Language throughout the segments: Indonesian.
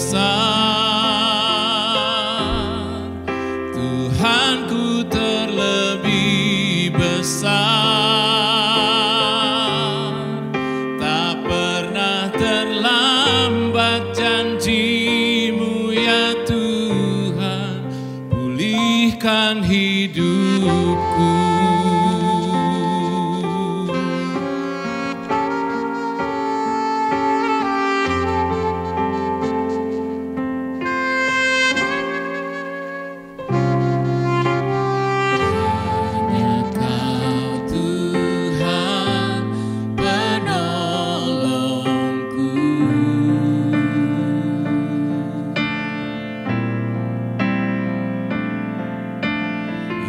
besar, Tuhanku terlebih besar. Tak pernah terlambat janji-Mu ya Tuhan, pulihkan hidupku.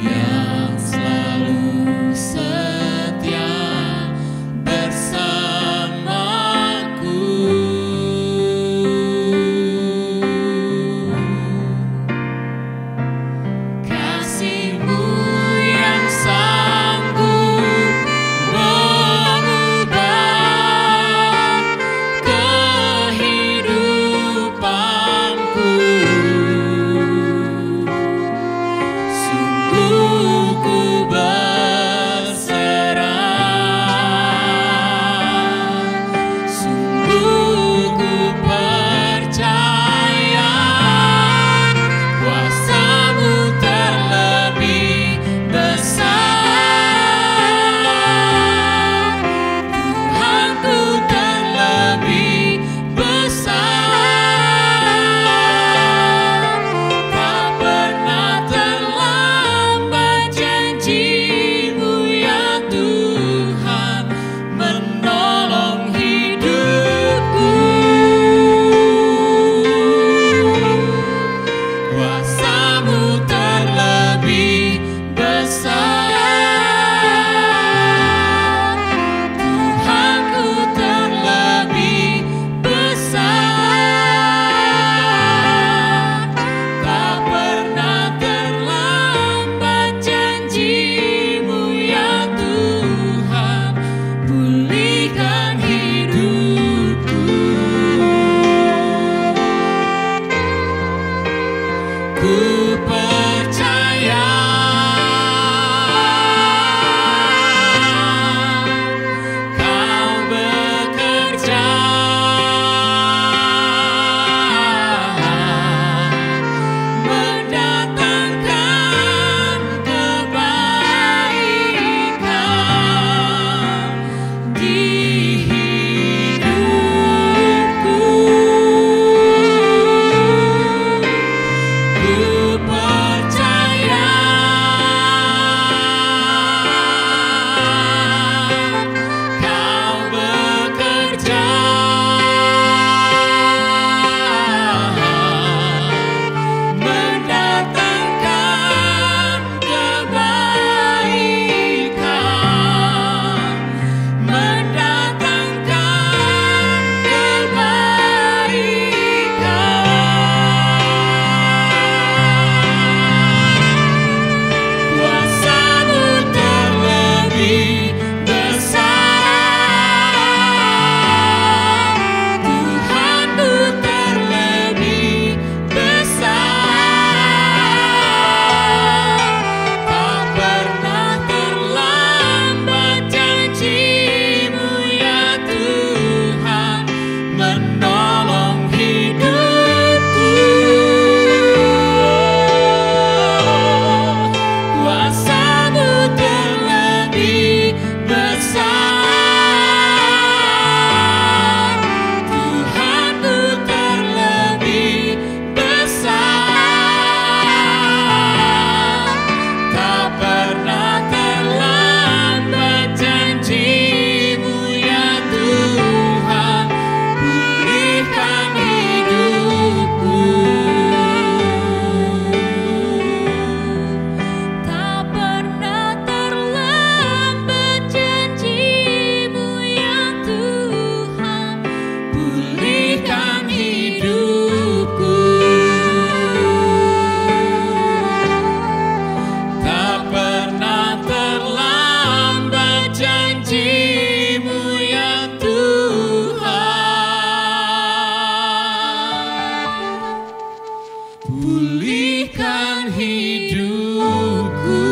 Yang pulihkan hidupku.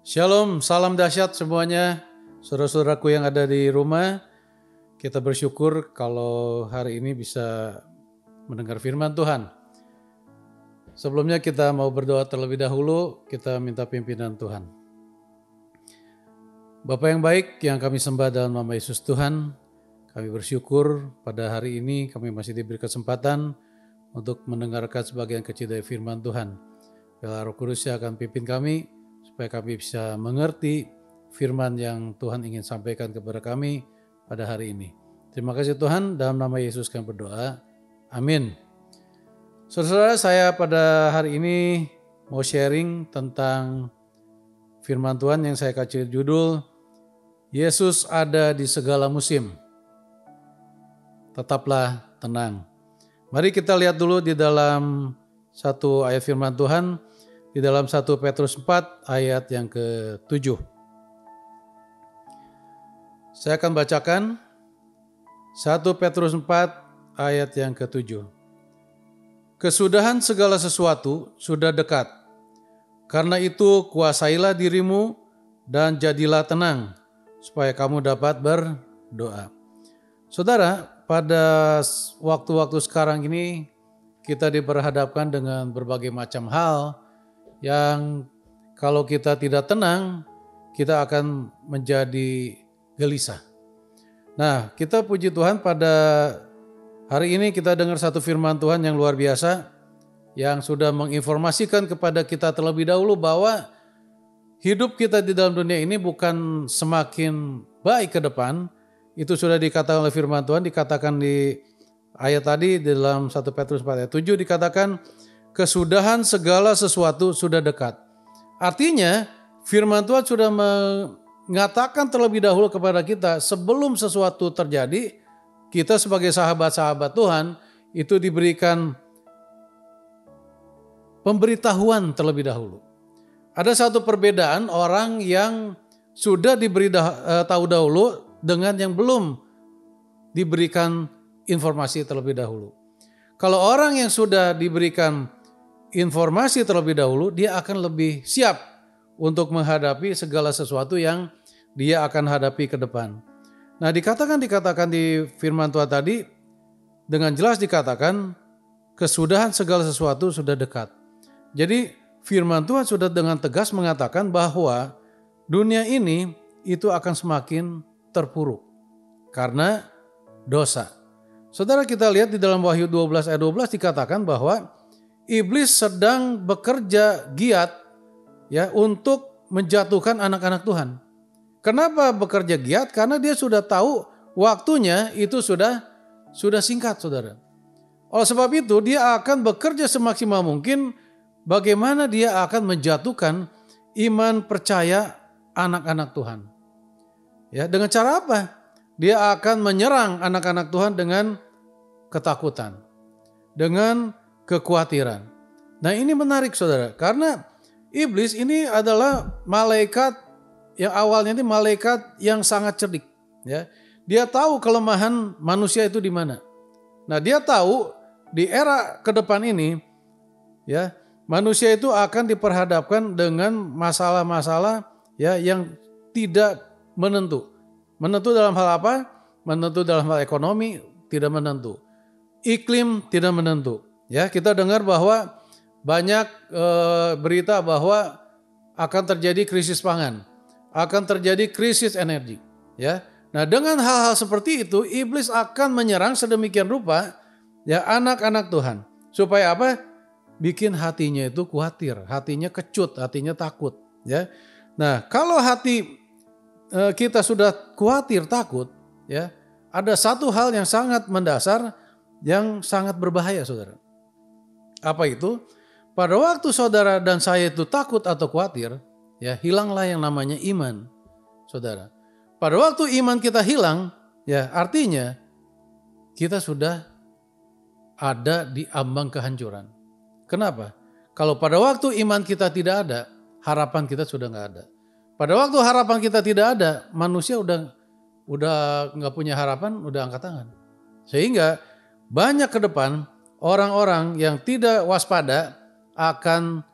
Shalom, salam dahsyat semuanya, saudara-saudaraku yang ada di rumah. Kita bersyukur kalau hari ini bisa mendengar firman Tuhan. Sebelumnya kita mau berdoa terlebih dahulu, kita minta pimpinan Tuhan. Bapa yang baik yang kami sembah dalam nama Yesus Tuhan, kami bersyukur pada hari ini kami masih diberi kesempatan untuk mendengarkan sebagian kecil dari firman Tuhan. Biarlah Roh Kudus yang akan pimpin kami, supaya kami bisa mengerti firman yang Tuhan ingin sampaikan kepada kami pada hari ini. Terima kasih Tuhan, dalam nama Yesus kami berdoa. Amin. Saudara-saudara, saya pada hari ini mau sharing tentang firman Tuhan yang saya kasih judul, Yesus ada di segala musim. Tetaplah tenang. Mari kita lihat dulu di dalam satu ayat firman Tuhan, di dalam 1 Petrus 4 ayat yang ke-7. Saya akan bacakan 1 Petrus 4 ayat yang ke-7. Kesudahan segala sesuatu sudah dekat. Karena itu kuasailah dirimu dan jadilah tenang supaya kamu dapat berdoa. Saudara, pada waktu-waktu sekarang ini kita diperhadapkan dengan berbagai macam hal yang kalau kita tidak tenang, kita akan menjadi gelisah. Nah, kita puji Tuhan pada hari ini kita dengar satu firman Tuhan yang luar biasa, yang sudah menginformasikan kepada kita terlebih dahulu bahwa hidup kita di dalam dunia ini bukan semakin baik ke depan. Itu sudah dikatakan oleh firman Tuhan, dikatakan di ayat tadi di dalam 1 Petrus 4 ayat 7 dikatakan, kesudahan segala sesuatu sudah dekat. Artinya firman Tuhan sudah mengatakan terlebih dahulu kepada kita sebelum sesuatu terjadi, kita sebagai sahabat-sahabat Tuhan itu diberikan pemberitahuan terlebih dahulu. Ada satu perbedaan orang yang sudah diberi tahu dahulu dengan yang belum diberikan informasi terlebih dahulu. Kalau orang yang sudah diberikan informasi terlebih dahulu, dia akan lebih siap untuk menghadapi segala sesuatu yang dia akan hadapi ke depan. Nah, dikatakan di firman Tuhan tadi, dengan jelas dikatakan kesudahan segala sesuatu sudah dekat. Jadi firman Tuhan sudah dengan tegas mengatakan bahwa dunia ini itu akan semakin terpuruk karena dosa. Saudara, kita lihat di dalam Wahyu 12 ayat 12 dikatakan bahwa iblis sedang bekerja giat ya untuk menjatuhkan anak-anak Tuhan. Kenapa bekerja giat? Karena dia sudah tahu waktunya itu sudah singkat, saudara. Oleh sebab itu dia akan bekerja semaksimal mungkin bagaimana dia akan menjatuhkan iman percaya anak-anak Tuhan. Ya, dengan cara apa? Dia akan menyerang anak-anak Tuhan dengan ketakutan, dengan kekhawatiran. Nah, ini menarik saudara, karena iblis ini adalah malaikat yang awalnya ini malaikat yang sangat cerdik. Ya, dia tahu kelemahan manusia itu di mana. Nah, dia tahu di era ke depan ini, ya, manusia itu akan diperhadapkan dengan masalah-masalah ya yang tidak menentu. Menentu dalam hal apa? Menentu dalam hal ekonomi tidak menentu. Iklim tidak menentu. Ya, kita dengar bahwa banyak berita bahwa akan terjadi krisis pangan, akan terjadi krisis energi. Ya, nah dengan hal-hal seperti itu, iblis akan menyerang sedemikian rupa ya anak-anak Tuhan. Supaya apa? Bikin hatinya itu khawatir, hatinya kecut, hatinya takut. Ya, nah kalau hati kita sudah khawatir, takut, ya ada satu hal yang sangat mendasar, yang sangat berbahaya, saudara. Apa itu? Pada waktu saudara dan saya itu takut atau khawatir, ya hilanglah yang namanya iman, saudara. Pada waktu iman kita hilang, ya artinya kita sudah ada di ambang kehancuran. Kenapa? Kalau pada waktu iman kita tidak ada, harapan kita sudah nggak ada. Pada waktu harapan kita tidak ada, manusia udah nggak punya harapan, udah angkat tangan. Sehingga banyak ke depan orang-orang yang tidak waspada akan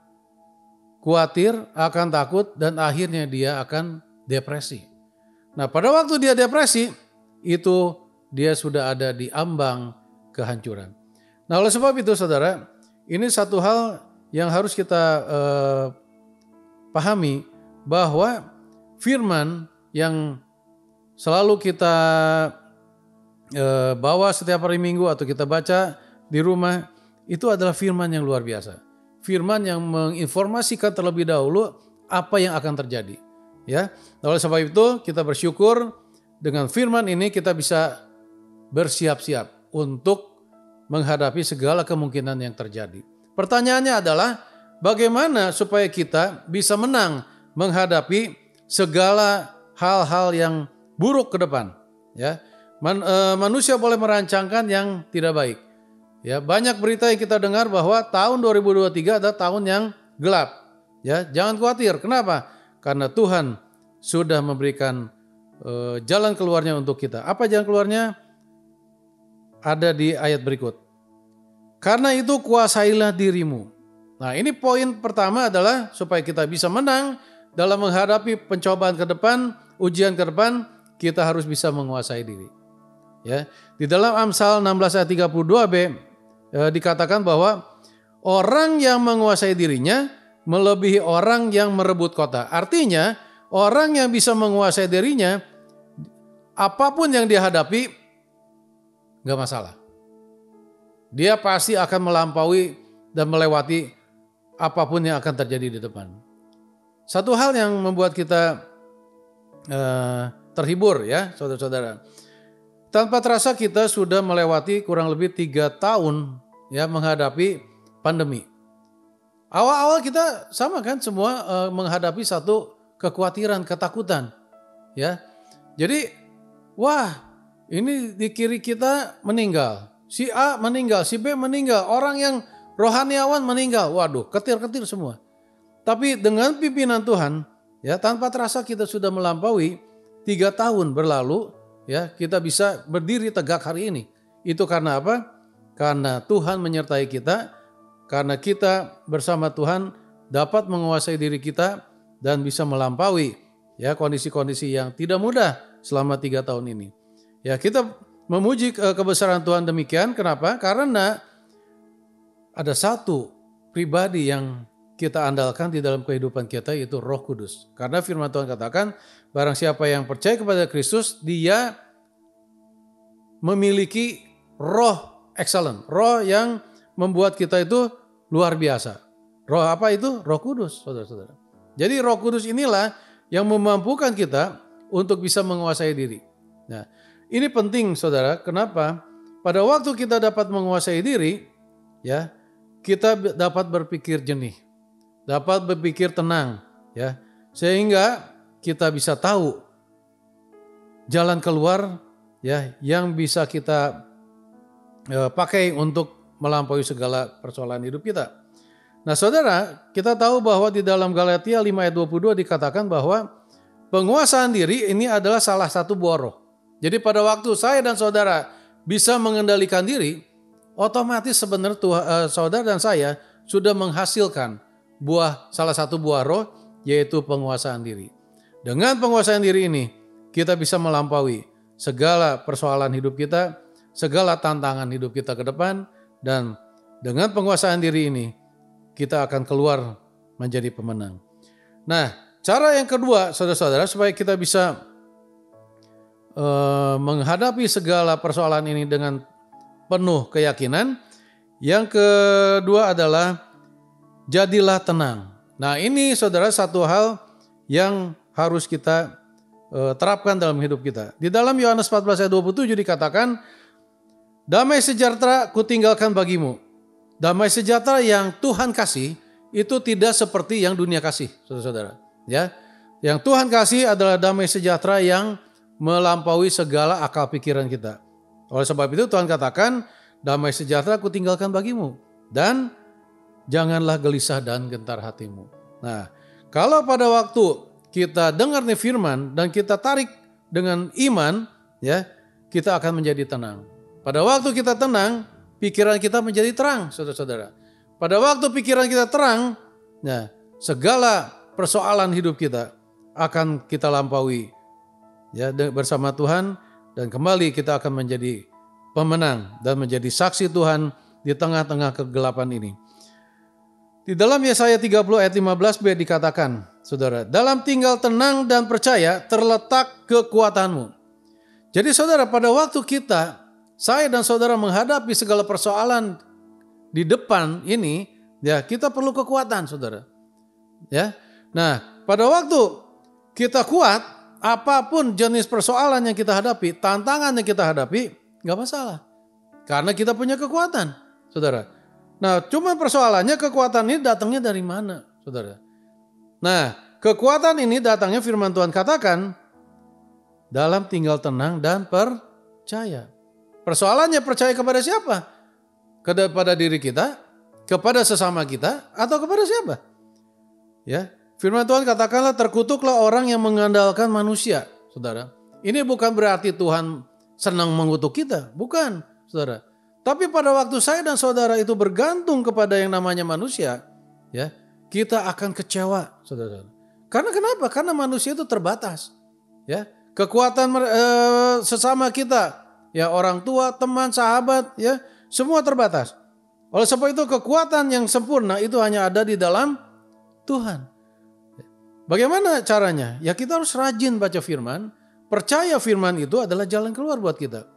khawatir, akan takut, dan akhirnya dia akan depresi. Nah, pada waktu dia depresi, itu dia sudah ada di ambang kehancuran. Nah, oleh sebab itu saudara, ini satu hal yang harus kita pahami, bahwa firman yang selalu kita bawa setiap hari Minggu atau kita baca di rumah, itu adalah firman yang luar biasa. Firman yang menginformasikan terlebih dahulu apa yang akan terjadi. Ya, oleh sebab itu kita bersyukur dengan firman ini kita bisa bersiap-siap untuk menghadapi segala kemungkinan yang terjadi. Pertanyaannya adalah bagaimana supaya kita bisa menang menghadapi segala hal-hal yang buruk ke depan. Ya, manusia boleh merancangkan yang tidak baik. Ya, banyak berita yang kita dengar bahwa tahun 2023 adalah tahun yang gelap. Ya, jangan khawatir. Kenapa? Karena Tuhan sudah memberikan jalan keluarnya untuk kita. Apa jalan keluarnya? Ada di ayat berikut. Karena itu kuasailah dirimu. Nah, ini poin pertama adalah supaya kita bisa menang dalam menghadapi pencobaan ke depan, ujian ke depan, kita harus bisa menguasai diri. Ya, di dalam Amsal 16 ayat 32b dikatakan bahwa orang yang menguasai dirinya melebihi orang yang merebut kota. Artinya orang yang bisa menguasai dirinya, apapun yang dihadapi gak masalah. Dia pasti akan melampaui dan melewati apapun yang akan terjadi di depan. Satu hal yang membuat kita terhibur ya saudara-saudara. Tanpa terasa kita sudah melewati kurang lebih 3 tahun ya menghadapi pandemi. Awal-awal kita sama kan semua menghadapi satu kekhawatiran, ketakutan. Ya. Jadi wah, ini di kiri kita meninggal. Si A meninggal, si B meninggal, orang yang rohaniawan meninggal. Waduh, ketir-ketir semua. Tapi dengan pimpinan Tuhan, ya tanpa terasa kita sudah melampaui 3 tahun berlalu, ya kita bisa berdiri tegak hari ini. Itu karena apa? Karena Tuhan menyertai kita, karena kita bersama Tuhan dapat menguasai diri kita dan bisa melampaui ya kondisi-kondisi yang tidak mudah selama 3 tahun ini. Ya kita memuji kebesaran Tuhan demikian. Kenapa? Karena ada satu pribadi yang kita andalkan di dalam kehidupan kita, yaitu Roh Kudus. Karena firman Tuhan katakan, barang siapa yang percaya kepada Kristus, dia memiliki roh excellent. Roh yang membuat kita itu luar biasa. Roh apa itu? Roh Kudus, saudara-saudara. Jadi Roh Kudus inilah yang memampukan kita untuk bisa menguasai diri. Nah, ini penting saudara, kenapa? Pada waktu kita dapat menguasai diri, ya, kita dapat berpikir jernih, dapat berpikir tenang, ya, sehingga kita bisa tahu jalan keluar, ya, yang bisa kita pakai untuk melampaui segala persoalan hidup kita. Nah, saudara, kita tahu bahwa di dalam Galatia 5 ayat 22 dikatakan bahwa penguasaan diri ini adalah salah satu buah roh. Jadi pada waktu saya dan saudara bisa mengendalikan diri, otomatis sebenarnya saudara dan saya sudah menghasilkan salah satu buah roh, yaitu penguasaan diri. Dengan penguasaan diri ini, kita bisa melampaui segala persoalan hidup kita, segala tantangan hidup kita ke depan, dan dengan penguasaan diri ini, kita akan keluar menjadi pemenang. Nah, cara yang kedua, saudara-saudara, supaya kita bisa menghadapi segala persoalan ini dengan penuh keyakinan. Yang kedua adalah jadilah tenang. Nah, ini saudara satu hal yang harus kita terapkan dalam hidup kita. Di dalam Yohanes 14 ayat 27 dikatakan, damai sejahtera kutinggalkan bagimu. Damai sejahtera yang Tuhan kasih itu tidak seperti yang dunia kasih, saudara-saudara. Ya, yang Tuhan kasih adalah damai sejahtera yang melampaui segala akal pikiran kita. Oleh sebab itu Tuhan katakan, damai sejahtera aku tinggalkan bagimu. Dan janganlah gelisah dan gentar hatimu. Nah, kalau pada waktu kita dengar nih firman dan kita tarik dengan iman, ya, kita akan menjadi tenang. Pada waktu kita tenang, pikiran kita menjadi terang, saudara-saudara. Pada waktu pikiran kita terang, ya, segala persoalan hidup kita akan kita lampaui, ya, bersama Tuhan, dan kembali kita akan menjadi pemenang dan menjadi saksi Tuhan di tengah-tengah kegelapan ini. Di dalam Yesaya 30 ayat 15b dikatakan, saudara, dalam tinggal tenang dan percaya terletak kekuatanmu. Jadi saudara, pada waktu saya dan saudara menghadapi segala persoalan di depan ini, ya, kita perlu kekuatan, saudara. Ya. Nah, pada waktu kita kuat, apapun jenis persoalan yang kita hadapi, tantangan yang kita hadapi, gak masalah. Karena kita punya kekuatan, saudara. Nah, cuma persoalannya kekuatan ini datangnya dari mana, saudara? Nah, kekuatan ini datangnya firman Tuhan katakan dalam tinggal tenang dan percaya. Persoalannya percaya kepada siapa? Kepada diri kita, kepada sesama kita, atau kepada siapa? Ya, firman Tuhan katakanlah terkutuklah orang yang mengandalkan manusia, saudara. Ini bukan berarti Tuhan senang mengutuk kita, bukan, saudara. Tapi pada waktu saya dan saudara itu bergantung kepada yang namanya manusia, ya, kita akan kecewa, saudara. Karena kenapa? Karena manusia itu terbatas, ya. Kekuatan sesama kita, ya, orang tua, teman, sahabat, ya, semua terbatas. Oleh sebab itu kekuatan yang sempurna itu hanya ada di dalam Tuhan. Bagaimana caranya? Ya, kita harus rajin baca firman, percaya firman itu adalah jalan keluar buat kita.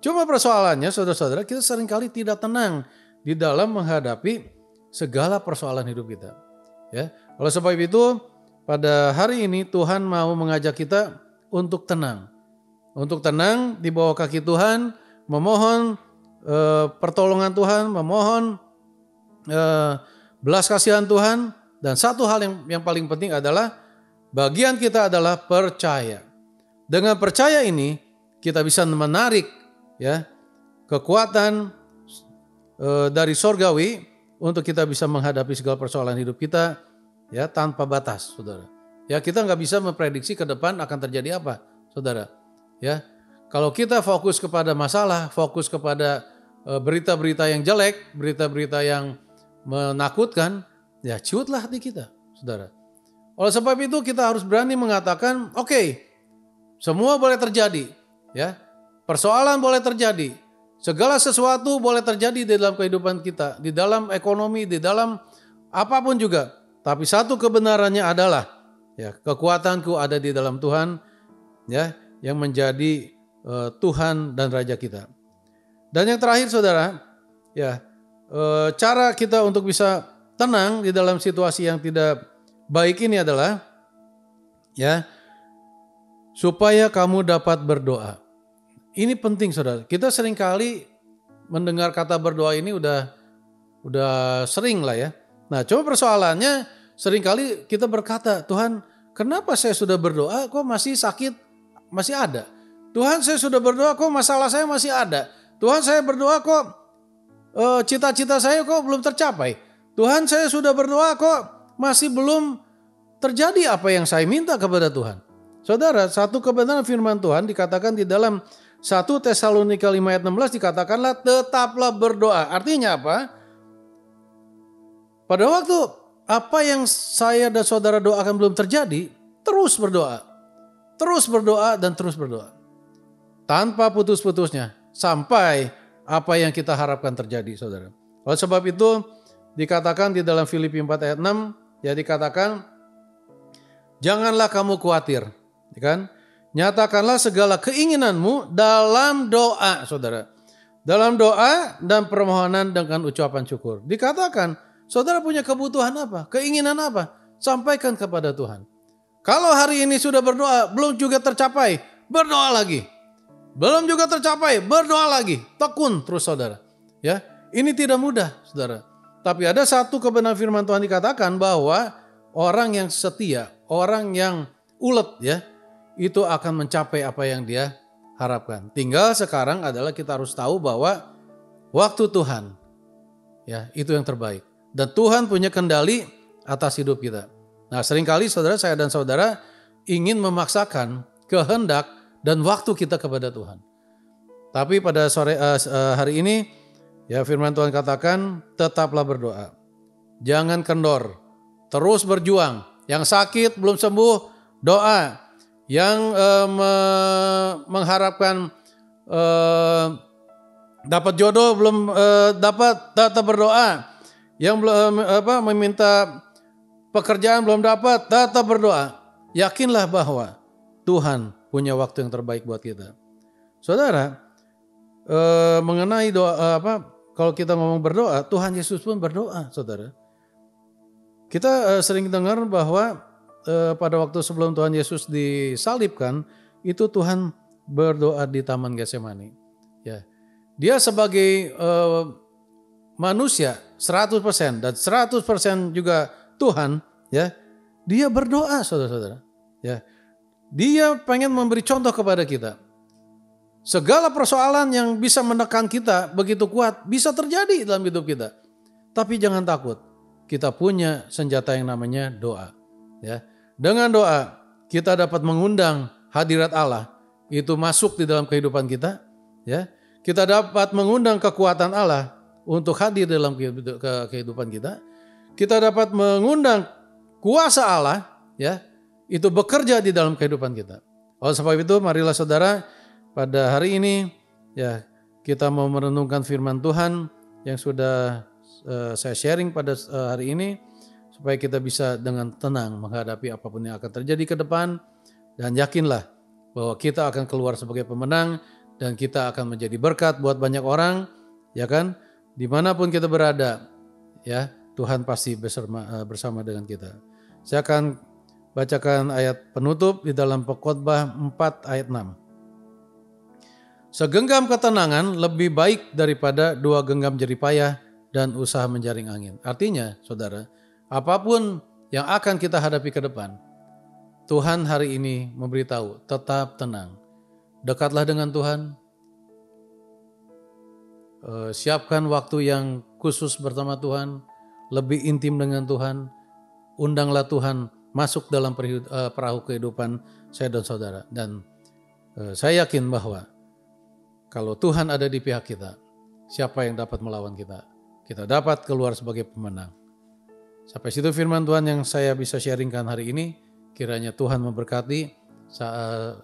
Cuma persoalannya, saudara-saudara, kita seringkali tidak tenang di dalam menghadapi segala persoalan hidup kita. Ya, oleh sebab itu, pada hari ini Tuhan mau mengajak kita untuk tenang. Untuk tenang di bawah kaki Tuhan, memohon pertolongan Tuhan, memohon belas kasihan Tuhan. Dan satu hal yang paling penting adalah bagian kita adalah percaya. Dengan percaya ini kita bisa menarik, ya, kekuatan dari sorgawi untuk kita bisa menghadapi segala persoalan hidup kita, ya, tanpa batas, saudara. Ya, kita nggak bisa memprediksi ke depan akan terjadi apa, saudara. Ya, kalau kita fokus kepada masalah, fokus kepada berita-berita yang jelek, berita-berita yang menakutkan, ya, ciutlah hati kita, saudara. Oleh sebab itu kita harus berani mengatakan, oke, semua boleh terjadi, ya. Persoalan boleh terjadi, segala sesuatu boleh terjadi di dalam kehidupan kita, di dalam ekonomi, di dalam apapun juga. Tapi satu kebenarannya adalah, ya, kekuatanku ada di dalam Tuhan, ya, yang menjadi Tuhan dan Raja kita. Dan yang terakhir, saudara, ya, cara kita untuk bisa tenang di dalam situasi yang tidak baik ini adalah, ya, supaya kamu dapat berdoa. Ini penting, saudara. Kita seringkali mendengar kata berdoa ini udah sering lah, ya. Nah, cuma persoalannya seringkali kita berkata, Tuhan, kenapa saya sudah berdoa kok masih sakit masih ada? Tuhan, saya sudah berdoa kok masalah saya masih ada? Tuhan, saya berdoa kok cita-cita saya kok belum tercapai? Tuhan, saya sudah berdoa kok masih belum terjadi apa yang saya minta kepada Tuhan? Saudara, satu kebenaran firman Tuhan dikatakan di dalam 1 Tesalonika 5 ayat 16 dikatakanlah tetaplah berdoa. Artinya apa? Pada waktu apa yang saya dan saudara doakan belum terjadi, terus berdoa. Terus berdoa dan terus berdoa. Tanpa putus-putusnya sampai apa yang kita harapkan terjadi, saudara. Oleh sebab itu dikatakan di dalam Filipi 4 ayat 6, ya, dikatakan janganlah kamu khawatir, ya kan? Nyatakanlah segala keinginanmu dalam doa, saudara. Dalam doa dan permohonan dengan ucapan syukur. Dikatakan, saudara punya kebutuhan apa? Keinginan apa? Sampaikan kepada Tuhan. Kalau hari ini sudah berdoa, belum juga tercapai, berdoa lagi. Belum juga tercapai, berdoa lagi. Tekun terus, saudara. Ya, ini tidak mudah, saudara. Tapi ada satu kebenaran firman Tuhan dikatakan bahwa orang yang setia, orang yang ulet, ya, itu akan mencapai apa yang dia harapkan. Tinggal sekarang adalah kita harus tahu bahwa waktu Tuhan, ya, itu yang terbaik. Dan Tuhan punya kendali atas hidup kita. Nah, seringkali saya dan saudara ingin memaksakan kehendak dan waktu kita kepada Tuhan. Tapi pada hari ini, ya, firman Tuhan katakan, tetaplah berdoa. Jangan kendor, terus berjuang. Yang sakit belum sembuh, doa. Yang mengharapkan dapat jodoh belum dapat, tetap berdoa. Yang meminta pekerjaan belum dapat, tetap berdoa. Yakinlah bahwa Tuhan punya waktu yang terbaik buat kita. Saudara, mengenai doa kalau kita ngomong berdoa, Tuhan Yesus pun berdoa, saudara. Kita sering dengar bahwa pada waktu sebelum Tuhan Yesus disalibkan, itu Tuhan berdoa di Taman Getsemani. Ya, dia sebagai manusia 100% dan 100% juga Tuhan, ya, dia berdoa, saudara-saudara. Ya, dia pengen memberi contoh kepada kita. Segala persoalan yang bisa menekan kita begitu kuat bisa terjadi dalam hidup kita. Tapi jangan takut, kita punya senjata yang namanya doa. Ya, dengan doa kita dapat mengundang hadirat Allah itu masuk di dalam kehidupan kita. Ya, kita dapat mengundang kekuatan Allah untuk hadir dalam kehidupan kita. Kita dapat mengundang kuasa Allah, ya, itu bekerja di dalam kehidupan kita. Oleh sebab itu, marilah saudara, pada hari ini, ya, kita mau merenungkan firman Tuhan yang sudah saya sharing pada hari ini, supaya kita bisa dengan tenang menghadapi apapun yang akan terjadi ke depan, dan yakinlah bahwa kita akan keluar sebagai pemenang dan kita akan menjadi berkat buat banyak orang, ya kan? Dimanapun kita berada, ya, Tuhan pasti bersama dengan kita. Saya akan bacakan ayat penutup di dalam Pengkhotbah 4 ayat 6. Segenggam ketenangan lebih baik daripada 2 genggam jeripayah dan usaha menjaring angin. Artinya, saudara, apapun yang akan kita hadapi ke depan, Tuhan hari ini memberitahu, tetap tenang. Dekatlah dengan Tuhan. Siapkan waktu yang khusus bersama Tuhan, lebih intim dengan Tuhan. Undanglah Tuhan masuk dalam perahu kehidupan saya dan saudara. Dan saya yakin bahwa kalau Tuhan ada di pihak kita, siapa yang dapat melawan kita? Kita dapat keluar sebagai pemenang. Sampai situ firman Tuhan yang saya bisa sharingkan hari ini. Kiranya Tuhan memberkati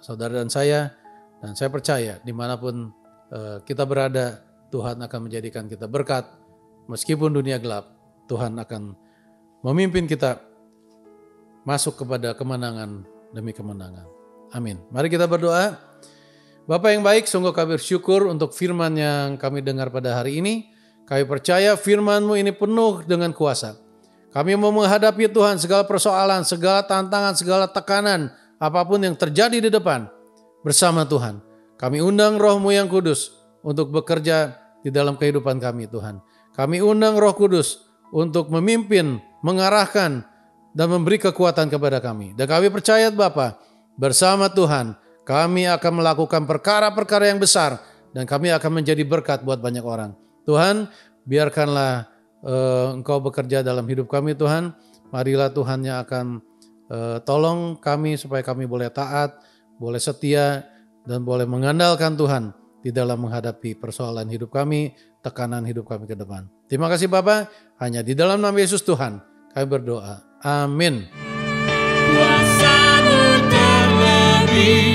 saudara dan saya percaya dimanapun kita berada, Tuhan akan menjadikan kita berkat. Meskipun dunia gelap, Tuhan akan memimpin kita masuk kepada kemenangan demi kemenangan. Amin. Mari kita berdoa. Bapa yang baik, sungguh kami bersyukur untuk firman yang kami dengar pada hari ini. Kami percaya firman-Mu ini penuh dengan kuasa. Kami mau menghadapi Tuhan segala persoalan, segala tantangan, segala tekanan, apapun yang terjadi di depan bersama Tuhan. Kami undang Roh-Mu yang kudus untuk bekerja di dalam kehidupan kami, Tuhan. Kami undang Roh Kudus untuk memimpin, mengarahkan, dan memberi kekuatan kepada kami. Dan kami percaya Bapa, bersama Tuhan, kami akan melakukan perkara-perkara yang besar, dan kami akan menjadi berkat buat banyak orang. Tuhan, biarkanlah Engkau bekerja dalam hidup kami, Tuhan. Marilah Tuhan yang akan tolong kami supaya kami boleh taat, boleh setia, dan boleh mengandalkan Tuhan di dalam menghadapi persoalan hidup kami, tekanan hidup kami ke depan. Terima kasih Bapa, hanya di dalam nama Yesus Tuhan kami berdoa. Amin. Kuasa-Mu terlebih